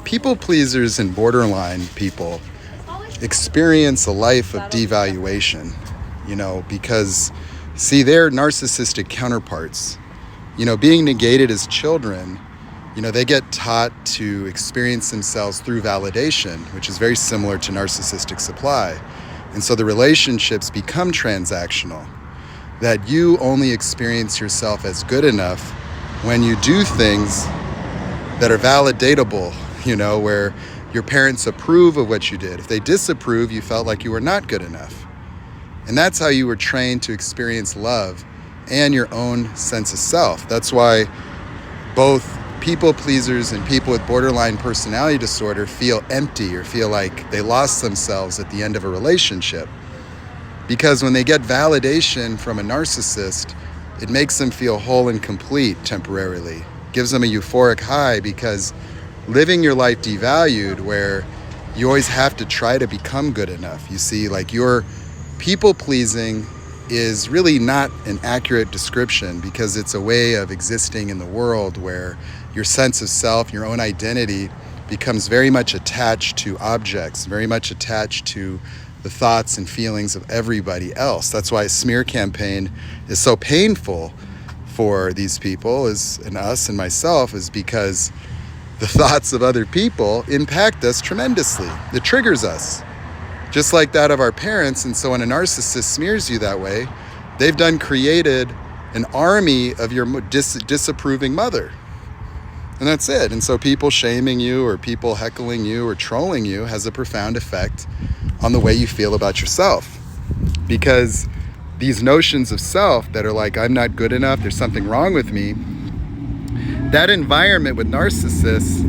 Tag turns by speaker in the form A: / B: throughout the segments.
A: People pleasers and borderline people experience a life of devaluation, because see, they're narcissistic counterparts. Being negated as children, they get taught to experience themselves through validation, which is very similar to narcissistic supply. And so the relationships become transactional, that you only experience yourself as good enough when you do things that are validatable, where your parents approve of what you did. If they disapprove, you felt like you were not good enough. And that's how you were trained to experience love and your own sense of self. That's why both people pleasers and people with borderline personality disorder feel empty or feel like they lost themselves at the end of a relationship. Because when they get validation from a narcissist, it makes them feel whole and complete temporarily. Gives them a euphoric high, because living your life devalued, where you always have to try to become good enough. You see, like, your people pleasing is really not an accurate description, because it's a way of existing in the world where your sense of self, your own identity, becomes very much attached to objects, very much attached to the thoughts and feelings of everybody else. That's why a smear campaign is so painful for these people, and us and myself, is because the thoughts of other people impact us tremendously. It triggers us, just like that of our parents. And so when a narcissist smears you that way, they've created an army of your disapproving mother. And that's it. And so people shaming you or people heckling you or trolling you has a profound effect on the way you feel about yourself. Because these notions of self that are like, I'm not good enough, there's something wrong with me, that environment with narcissists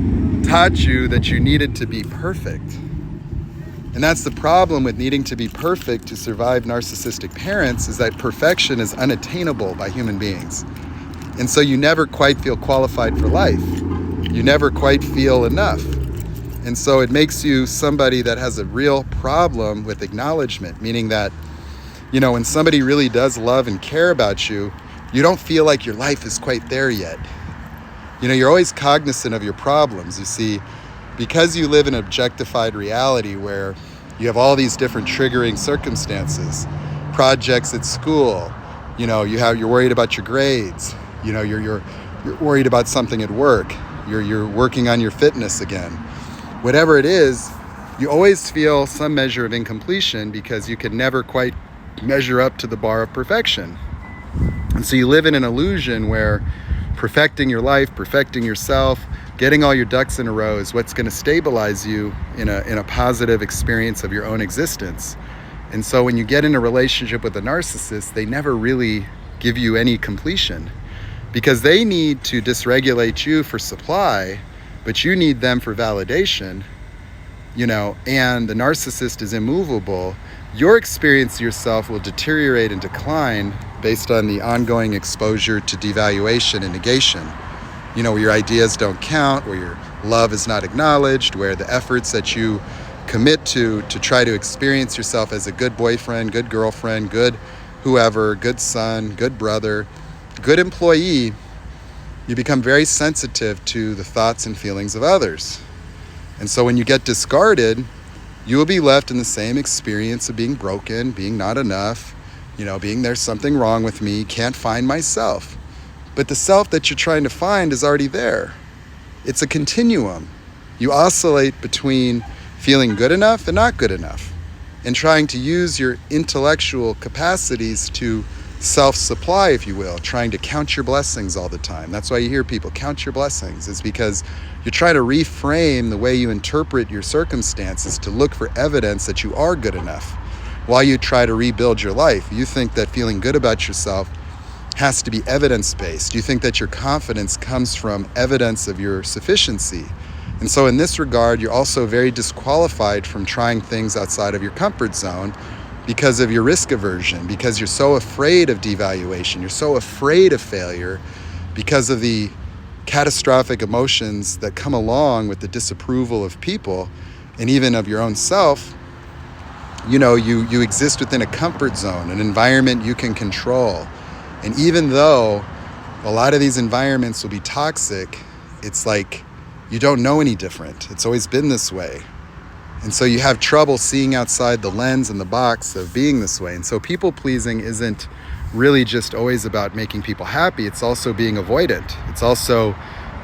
A: taught you that you needed to be perfect. And that's the problem with needing to be perfect to survive narcissistic parents, is that perfection is unattainable by human beings. And so you never quite feel qualified for life. You never quite feel enough. And so it makes you somebody that has a real problem with acknowledgement, meaning that, when somebody really does love and care about you, you don't feel like your life is quite there yet. You're always cognizant of your problems. You see, because you live in an objectified reality where you have all these different triggering circumstances, projects at school, you're worried about your grades, you're worried about something at work, you're working on your fitness again. Whatever it is, you always feel some measure of incompletion because you can never quite measure up to the bar of perfection. And so you live in an illusion where perfecting your life, perfecting yourself, getting all your ducks in a row is what's going to stabilize you in a positive experience of your own existence. And so when you get in a relationship with a narcissist, they never really give you any completion, because they need to dysregulate you for supply, but you need them for validation, and the narcissist is immovable. Your experience of yourself will deteriorate and decline based on the ongoing exposure to devaluation and negation. Where your ideas don't count, where your love is not acknowledged, where the efforts that you commit to try to experience yourself as a good boyfriend, good girlfriend, good whoever, good son, good brother, good employee, you become very sensitive to the thoughts and feelings of others. And so when you get discarded, you will be left in the same experience of being broken, being not enough, being there's something wrong with me, can't find myself. But the self that you're trying to find is already there. It's a continuum. You oscillate between feeling good enough and not good enough, and trying to use your intellectual capacities to self-supply, if you will, trying to count your blessings all the time. That's why you hear people count your blessings, is because you're trying to reframe the way you interpret your circumstances to look for evidence that you are good enough while you try to rebuild your life. You think that feeling good about yourself has to be evidence-based. You think that your confidence comes from evidence of your sufficiency. And so in this regard, you're also very disqualified from trying things outside of your comfort zone because of your risk aversion, because you're so afraid of devaluation, you're so afraid of failure because of the catastrophic emotions that come along with the disapproval of people and even of your own self. You exist within a comfort zone, an environment you can control. And even though a lot of these environments will be toxic, it's like You don't know any different. It's always been this way. And so you have trouble seeing outside the lens and the box of being this way. And so people pleasing isn't really just always about making people happy. It's also being avoidant. It's also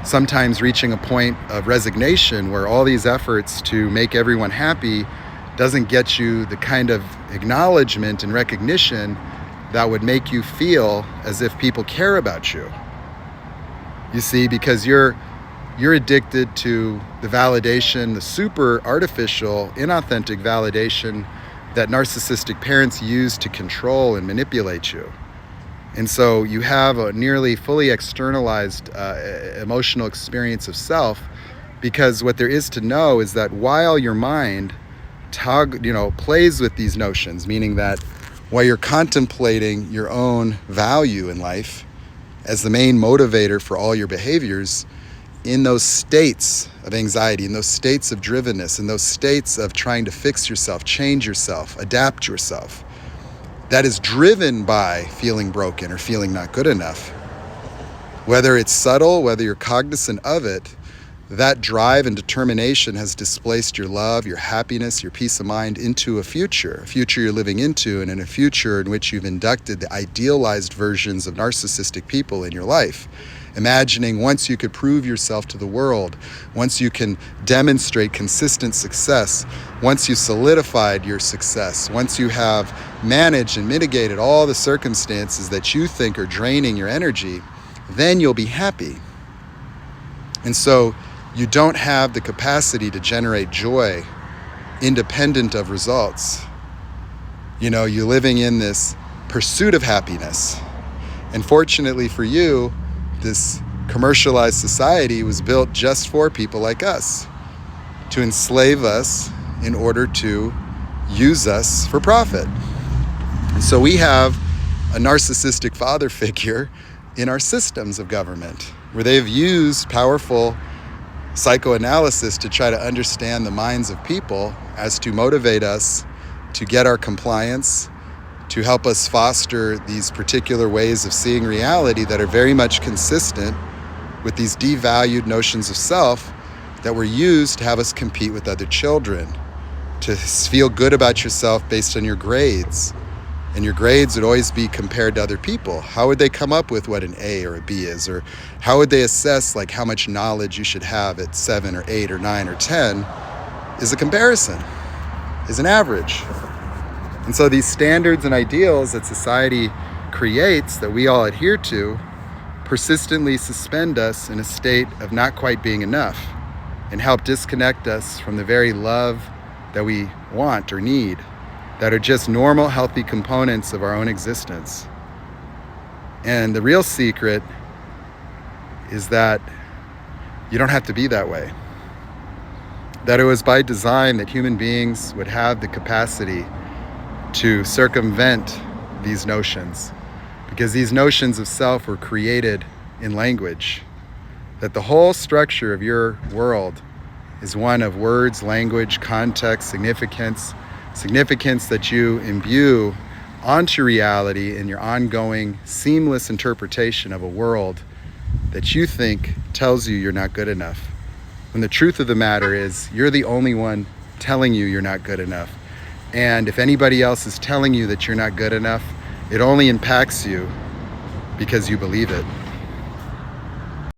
A: sometimes reaching a point of resignation where all these efforts to make everyone happy doesn't get you the kind of acknowledgement and recognition that would make you feel as if people care about you. You see, because you're addicted to the validation, the super artificial, inauthentic validation that narcissistic parents use to control and manipulate you. And so you have a nearly fully externalized emotional experience of self, because what there is to know is that while your mind plays with these notions, meaning that while you're contemplating your own value in life as the main motivator for all your behaviors, in those states of anxiety, in those states of drivenness, in those states of trying to fix yourself, change yourself, adapt yourself, that is driven by feeling broken or feeling not good enough, whether it's subtle, whether you're cognizant of it, that drive and determination has displaced your love, your happiness, your peace of mind into a future you're living into, and in a future in which you've inducted the idealized versions of narcissistic people in your life. Imagining once you could prove yourself to the world, once you can demonstrate consistent success, once you solidified your success, once you have managed and mitigated all the circumstances that you think are draining your energy, then you'll be happy. And so you don't have the capacity to generate joy independent of results. You're living in this pursuit of happiness. And fortunately for you, this commercialized society was built just for people like us, to enslave us in order to use us for profit. And so we have a narcissistic father figure in our systems of government, where they've used powerful psychoanalysis to try to understand the minds of people as to motivate us to get our compliance, to help us foster these particular ways of seeing reality that are very much consistent with these devalued notions of self that were used to have us compete with other children, to feel good about yourself based on your grades. And your grades would always be compared to other people. How would they come up with what an A or a B is? Or how would they assess how much knowledge you should have at 7 or 8 or 9 or 10 is a comparison, is an average. And so these standards and ideals that society creates that we all adhere to persistently suspend us in a state of not quite being enough and help disconnect us from the very love that we want or need, that are just normal, healthy components of our own existence. And the real secret is that you don't have to be that way. That it was by design that human beings would have the capacity to circumvent these notions, because these notions of self were created in language. That the whole structure of your world is one of words, language, context, significance that you imbue onto reality in your ongoing seamless interpretation of a world that you think tells you you're not good enough. When the truth of the matter is, you're the only one telling you you're not good enough. And if anybody else is telling you that you're not good enough, it only impacts you because you believe it.